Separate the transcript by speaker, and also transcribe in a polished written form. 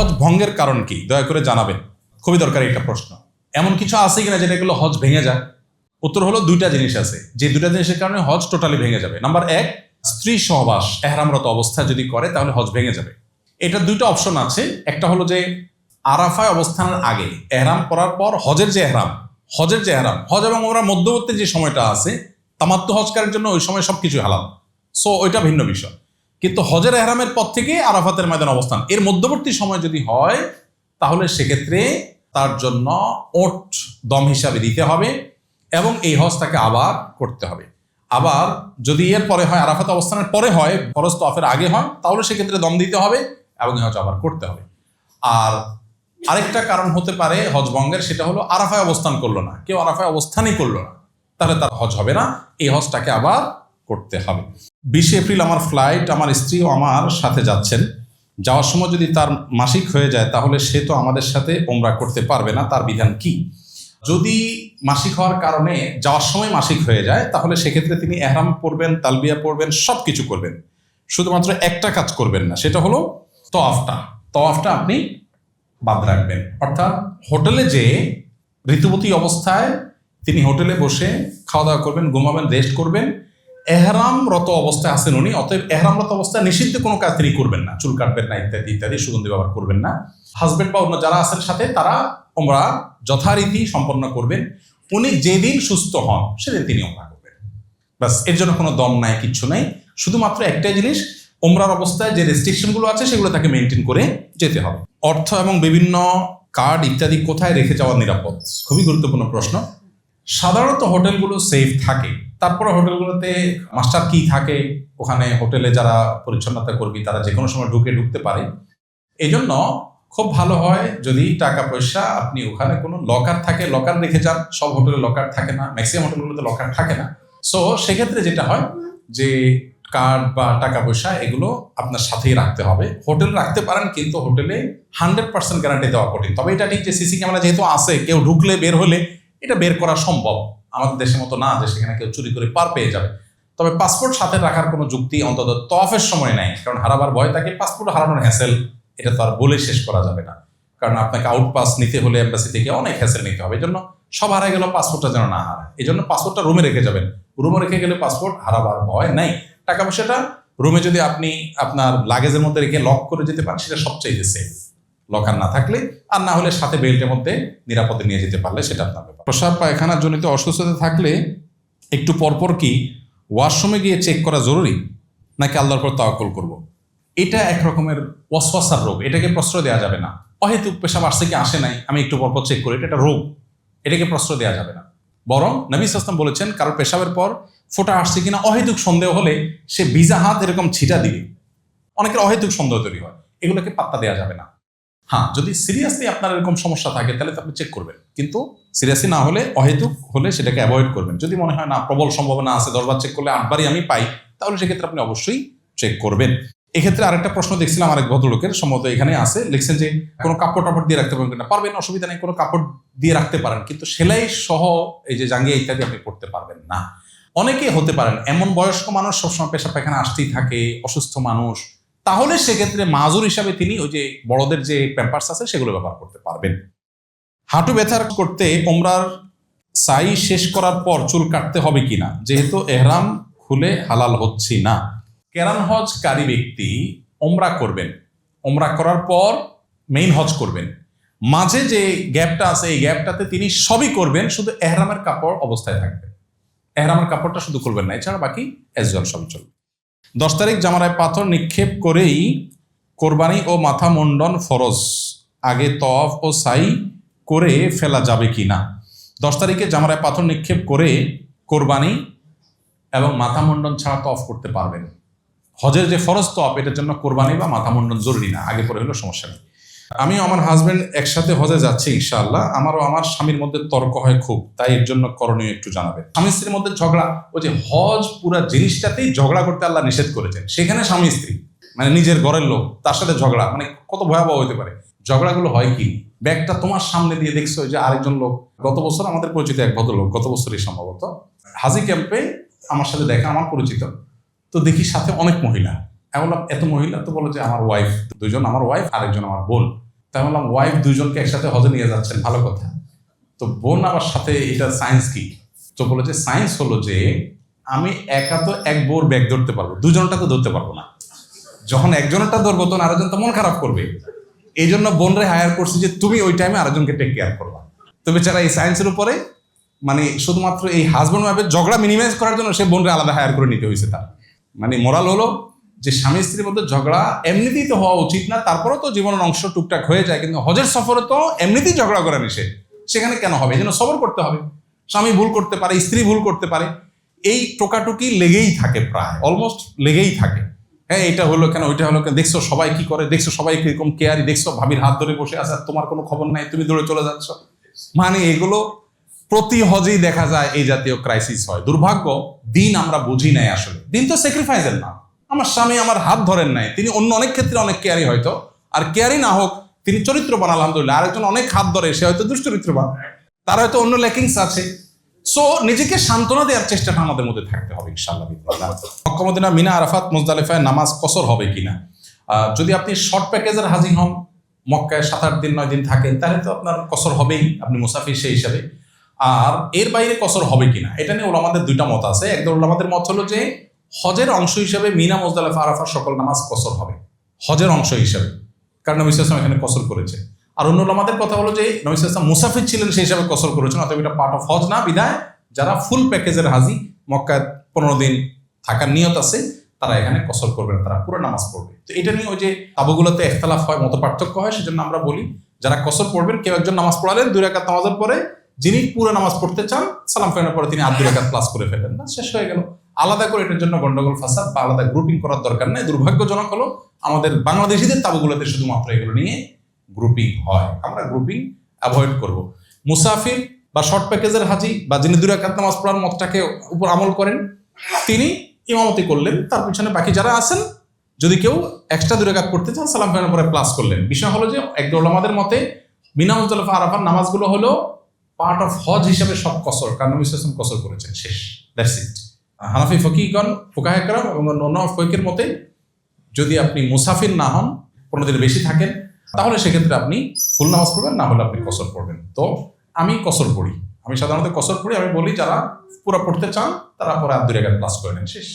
Speaker 1: হজ ভঙ্গের কারণ কি দয়া করে জানাবেন, খুবই দরকারি একটা প্রশ্ন। এমন কিছু আছে কিনা যেটা এগুলো হজ ভেঙে যায়? উত্তর হলো দুইটা জিনিস আছে, যে দুইটা জিনিসের কারণে হজ টোটালি ভেঙে যাবে। নাম্বার এক, স্ত্রী সহবাস এহরামরত অবস্থায় যদি করে তাহলে হজ ভেঙে যাবে। এটা দুইটা অপশন আছে। একটা হলো যে আরাফায় অবস্থানের আগে এহরাম করার পর হজের যে এহরাম, হজ এবং ওমরার মধ্যবর্তী যে সময়টা আছে তামাত্তু হজকারের জন্য ওই সময় সবকিছু হালাল, সো ওইটা ভিন্ন বিষয়। কিন্তু হজের এহরামের পর থেকে আরাফাতের ময়দান অবস্থান এর মধ্যবর্তী সময় যদি হয় তাহলে সেক্ষেত্রে তার জন্য ওট দম হিসাবে দিতে হবে এবং এই হজ তাকে আবার করতে হবে। আবার যদি এর পরে হয়, আরাফাত অবস্থানের পরে হয়, ফরজ তওয়াফের আগে হয়, তাহলে সেক্ষেত্রে দম দিতে হবে এবং এই হজ আবার করতে হবে। আর আরেকটা কারণ হতে পারে হজ ভঙ্গের, সেটা হলো আরাফায় অবস্থান করলো না, কেউ আরাফায় অবস্থানই করলো না, তাহলে তার হজ হবে না, এই হজটাকে আবার করতে হবে। 20 এপ্রিল আমার ফ্লাইট, আমার স্ত্রীও আমার সাথে যাচ্ছেন। যাওয়ার সময় যদি তার মাসিক হয়ে যায় তাহলে সে তো আমাদের সাথে ওমরা করতে পারবে না, তার বিধান কি? যদি মাসিক হওয়ার কারণে যাওয়ার সময় মাসিক হয়ে যায় তাহলে সেক্ষেত্রে তিনি এহরাম পড়বেন, তালবিয়া পড়বেন, সব কিছু করবেন, শুধুমাত্র একটা কাজ করবেন না, সেটা হলো তওয়াফটা আপনি বাদ রাখবেন। অর্থাৎ হোটেলে যে ঋতুবতী অবস্থায় তিনি হোটেলে বসে খাওয়া দাওয়া করবেন, ঘুমাবেন, রেস্ট করবেন, এহরামরত অবস্থায় আছেন উনি, অতএব এহরামরত অবস্থায় নিষিদ্ধ কোনো কাজ তিনি করবেন না, চুল কাটবেন না, ইত্যাদি ইত্যাদি, সুগন্ধি ব্যবহার করবেন না। হাজবেন্ড বা অন্য যারা আছেন সাথে তারা ওমরা যথারীতি সম্পন্ন করবেন। উনি যেদিন সুস্থ হন সেদিন তিনি ওমরা করবেন, বাস। এর জন্য কোনো দম নাই, কিচ্ছু নাই, শুধুমাত্র একটাই জিনিস, ওমরার অবস্থায় যে রেস্ট্রিকশনগুলো আছে সেগুলো তাকে মেনটেন করে যেতে হবে। অর্থ এবং বিভিন্ন কার্ড ইত্যাদি কোথায় রেখে যাওয়া নিরাপদ? খুবই গুরুত্বপূর্ণ প্রশ্ন। সাধারণত হোটেলগুলো সেফ থাকে, তারপরে হোটেলগুলোতে মাস্টার কি থাকে, ওখানে হোটেলে যারা পরিচ্ছন্নতা কর্মী তারা যে কোনো সময় ঢুকতে পারে। এই জন্য খুব ভালো হয় যদি টাকা পয়সা আপনি ওখানে কোনো লকার থাকে, লকার রেখে যান। সব হোটেলে লকার থাকে না, ম্যাক্সিমাম হোটেলগুলোতে লকার থাকে না। সো সেক্ষেত্রে যেটা হয় যে কার্ড বা টাকা পয়সা এগুলো আপনার সাথেই রাখতে হবে। হোটেল রাখতে পারেন, কিন্তু হোটেলে 100% গ্যারান্টি দেওয়া কঠিন। তবে এটা ঠিক যে সিসি ক্যামেরা যেহেতু আছে, কেউ ঢুকলে বের হলে এটা বের করা সম্ভব। আমাদের দেশের মতো না যে সেখানে কেউ চুরি করে পার পেয়ে যাবে। তবে পাসপোর্ট সাথে রাখার কোনো যুক্তি অন্তত তওয়াফের সময় নাই, কারণ হারাবার ভয় থাকে। পাসপোর্ট হারানোর হ্যাসেল এটা তো আর বলে শেষ করা যাবে না, কারণ আপনাকে আউট পাস নিতে হলে এম্বাসি থেকে অনেক হ্যাসেল নিতে হবে। এই জন্য সব হারাই গেল, পাসপোর্টটা যেন না হারায়, এই জন্য পাসপোর্টটা রুমে রেখে যাবেন। রুমে রেখে গেলে পাসপোর্ট হারাবার ভয় নাই। টাকা পয়সাটা রুমে যদি আপনি আপনার লাগেজের মধ্যে রেখে লক করে যেতে পারেন সেটা সবচেয়ে সেফ, লকার না থাকলে। আর না হলে সাথে বেল্টের মধ্যে নিরাপদে নিয়ে যেতে পারলে সেটা আপনার ব্যাপার। প্রস্রাব পায়খানার জনিত অসুস্থতা থাকলে একটু পরপর কি ওয়াশরুমে গিয়ে চেক করা জরুরি, নাকি আল্লাহর উপর তাওয়াক্কুল করব? এটা এক রকমের ওয়াসওয়াসার রোগ, এটাকে প্রশ্রয় দেওয়া যাবে না। অহেতুক পেশাব আসছে কি আসে নাই আমি একটু পরপর চেক করি, এটা একটা রোগ, এটাকে প্রশ্রয় দেওয়া যাবে না। বরং নবী সাল্লাল্লাহু আলাইহি ওয়াসাল্লাম বলেছেন, কারোর পেশাবের পর ফোঁটা আসছে কিনা অহেতুক সন্দেহ হলে সে ভিজা হাত এরকম ছিটা দিবে। অনেকের অহেতুক সন্দেহ তৈরি হয়, এগুলোকে পাত্তা দেওয়া যাবে না। হ্যাঁ, যদি সিরিয়াসলি আপনার এরকম সমস্যা থাকে তাহলে তো আপনি চেক করবেন, কিন্তু সিরিয়াসলি না হলে, অহেতুক হলে সেটাকে অ্যাভয়েড করবেন। যদি মনে হয় না প্রবল সম্ভাবনা আছে, 10 বার চেক করলে 8 বারই আমি পাই, তাহলে সেক্ষেত্রে আপনি অবশ্যই চেক করবেন। এক্ষেত্রে আরেকটা প্রশ্ন দেখছিলাম আরেক ভদ্রলোকের, সম্ভবত এখানে আছে, লিখছেন যে কোনো কাপড় টাপড় দিয়ে রাখতে পারবেন কিনা? পারবেন, অসুবিধা নেই, কোনো কাপড় দিয়ে রাখতে পারেন, কিন্তু সেলাই সহ এই যে জাঙ্গিয়া ইত্যাদি আপনি পড়তে পারবেন না। অনেকে হতে পারেন এমন বয়স্ক মানুষ সবসময় পেশাব পায়খানা আসতেই থাকে, অসুস্থ মানুষ, তাহলে সেক্ষেত্রে মাজুর হিসাবে তিনি ওই যে বড়দের যে প্যাম্পার্স আছে সেগুলো ব্যবহার করতে পারবেন। হাঁটু ব্যথার করতে ওমরার সাই শেষ করার পর চুল কাটতে হবে কিনা, যেহেতু এহরাম খুলে হালাল হচ্ছি না? কেরান হজকারী ব্যক্তি ওমরা করবেন, ওমরা করার পর মেইন হজ করবেন, মাঝে যে গ্যাপটা আছে এই গ্যাপটাতে তিনি সবই করবেন, শুধু এহরামের কাপড় অবস্থায় থাকবেন। এহরামের কাপড়টা শুধু করবেন না, এছাড়া বাকি এজল সবই চলবে। 10 তারিখ জামারায় পাথর নিক্ষেপ করেই কোরবানি ও মাথা মুন্ডন ফরজ, আগে তওয়াফ ও সাই করে ফেলা যাবে কি না? 10 তারিখে জামারায় পাথর নিক্ষেপ করে কোরবানি এবং মাথা মুন্ডন ছাড়া তওয়াফ করতে পারবেন। হজের যে ফরজ তওয়াফ এটার জন্য কোরবানি বা মাথা মুন্ডন জরুরি না, আগে পরে হলেও সমস্যা নেই। আমি আমার হাজবেন্ড একসাথে হজে যাচ্ছি ইনশাআল্লাহ, আমারও আমার স্বামীর মধ্যে তর্ক হয় খুব, তাই এর জন্য করণীয় একটু জানাবেন। স্বামী স্ত্রীর মধ্যে ঝগড়া, ওই যে হজ পুরা জিনিসটাতেই ঝগড়া করতে আল্লাহ নিষেধ করেছেন, সেখানে স্বামী স্ত্রী মানে নিজের ঘরের লোক তার সাথে ঝগড়া, মানে কত ভয়াবহ হতে পারে। ঝগড়াগুলো হয় কি, ব্যাগটা তোমার সামনে দিয়ে দেখছো যে আরেকজন লোক, গত বছর আমাদের পরিচিত এক ভদ্রলোক, গত বছরই সম্ভবত হাজি ক্যাম্পে আমার সাথে দেখা, আমার পরিচিত, তো দেখি সাথে অনেক মহিলা। এমন এত মহিলা, তো বলো যে আমার ওয়াইফ, দুজন আমার ওয়াইফ, আরেকজন আমার বোন। তাই বললাম ওয়াইফ দুজনকে একসাথে হজে নিয়ে যাচ্ছেন, ভালো কথা, তো বোন আবার সাথে এটা সায়েন্স কি? তো বলে যে সায়েন্স হলো যে আমি একা তো এক বোর ব্যাগ ধরতে পারবো, দুজনটা তো ধরতে পারবো না। যখন একজনটা ধরবো তখন আরেকজন তো মন খারাপ করবে, এই জন্য বোনরে হায়ার করছি যে তুমি ওই টাইমে আরেকজনকে টেক কেয়ার করবা। তো বেচারা এই সায়েন্সের উপরে মানে শুধুমাত্র এই হাজব্যান্ড ওয়াইফের ঝগড়া মিনিমাইজ করার জন্য সে বোনরে আলাদা হায়ার করে নিতে হয়েছে তার। মানে মোরাল হলো যে স্বামী স্ত্রীর মধ্যে ঝগড়া এমনিতেই তো হওয়া উচিত না, তারপরেও তো জীবনের অংশ টুকটাক হয়ে যায়, কিন্তু হজের সফরে তো এমনিতেই ঝগড়া করা নিষেধ, সেখানে কেন হবে? এই জন্য সবর করতে হবে। স্বামী ভুল করতে পারে, স্ত্রী ভুল করতে পারে, এই টোকাটুকি লেগেই থাকে, প্রায় অলমোস্ট লেগেই থাকে। হ্যাঁ এটা হলো কেন, ওইটা হলো কেন, দেখছো সবাই কি করে, দেখছো সবাই কিরকম কেয়ারি, দেখছো ভাবির হাত ধরে বসে আছে, তোমার কোনো খবর নাই, তুমি দৌড়ে চলে যাচ্ছ। মানে এগুলো প্রতি হজেই দেখা যায় এই জাতীয় ক্রাইসিস হয়। দুর্ভাগ্য, দিন আমরা বুঝি নাই আসলে। দিন তো স্যাক্রিফাইসের না। আমার স্বামী আমার হাত ধরেন নাই, তিনি অন্য অনেক ক্ষেত্রে অনেক কেয়ারি হয়তো, আর কেয়ারি না হোক তিনি চরিত্রবান আলহামদুলিল্লাহ। আরেকজন অনেক হাত ধরে, সে হয়তো দুশ্চরিত্রবান, তার হয়তো অন্য ল্যাকিংস আছে। সো নিজেকে সান্ত্বনা দেওয়ার চেষ্টাটা আমাদের মধ্যে থাকতে হবে ইনশাআল্লাহ। মক্কা মদিনা, মিনা, আরাফাত, মুজদালিফায় নামাজ কসর হবে কিনা? যদি আপনি শর্ট প্যাকেজের হাজি হন, মক্কায় 7-8 দিন 9 দিন থাকেন, তাহলে তো আপনার কসর হবেই, আপনি মুসাফির সেই হিসাবে। আর এর বাইরে কসর হবে কিনা এটা নিয়ে ওলামাদের দুইটা মত আছে। একদল ওলামাদের মত হলো যে হজের অংশ হিসেবে মিনা, মুজদালিফা, আরাফা সকল নামাজ কসর হবে হজের অংশ হিসেবে, কারণ নবী সাল্লাল্লাহু আলাইহি ওয়াসাল্লাম এখানে কসর করেছে। আর অন্য ওলামাদের কথা হলো যে নবী সাল্লাল্লাহু আলাইহি ওয়াসাল্লাম মুসাফির ছিলেন সেই হিসাবে কসর করেছেন, অতএব এটা পার্ট অফ হজ না। বিধায় যারা ফুল প্যাকেজের হাজি, মক্কায় 15 দিন থাকার নিয়ত আছে, তারা এখানে কসর করবে না, তারা পুরো নামাজ পড়বে। তো এটা নিয়ে ওই যে তাবুগুলোতে ইখতিলাফ হয়, মত পার্থক্য হয়, সেজন্য আমরা বলি যারা কসর পড়বেন, কেউ একজন নামাজ পড়ালেন 2 রাকাত নামাজের পরে, যিনি পুরো নামাজ পড়তে চান সালাম ফেরানোর পরে তিনি 2 রাকাত প্লাস করে ফেলেন, না শেষ হয়ে গেল। আলাদা করে এটার জন্য গন্ডগোল ফাসাদ বা আলাদা গ্রুপিং করার দরকার নেই। দুর্ভাগ্যজনক হলো আমাদের বাংলাদেশিদের তাবুগুলোতে শুধুমাত্র এগুলো নিয়ে গ্রুপিং হয়। আমরা গ্রুপিং অ্যাভয়েড করব। মুসাফির বা শর্ট প্যাকেজের হাজি বা যিনি 2 রাকাত নামাজ পড়ার মতটাকে উপর আমল করেন, তিনি ইমামতি করলেন, তার পিছনে বাকি যারা আছেন যদি কেউ এক্সট্রা 2 রাকাত পড়তে চান সালাম ফেরানোর পরে প্লাস করলেন। বিষয় হলো যে একদল ওলামাদের মতে মিনা, মুজদালিফা, আরাফার নামাজগুলো হলো পার্ট অফ হজ হিসেবে সব কসর, কারণ নবী সাল্লাল্লাহু আলাইহি ওয়াসাল্লাম কসর করেছেন, শেষ, দ্যাটস ইট। হানাফি ফকিহগণ, ফুকাহে কেরাম এবং অন্য ফকিহের মতে যদি আপনি মুসাফির না হন, 15 দিনের বেশি থাকেন, তাহলে সেক্ষেত্রে আপনি ফুল নামাজ পড়বেন, না হলে আপনি কসর পড়বেন। তো আমি কসর পড়ি, আমি সাধারণত কসর পড়ি। আমি বলি যারা পুরো পড়তে চান তারা পরে 2 রাকাত প্লাস করে নেন, শেষ।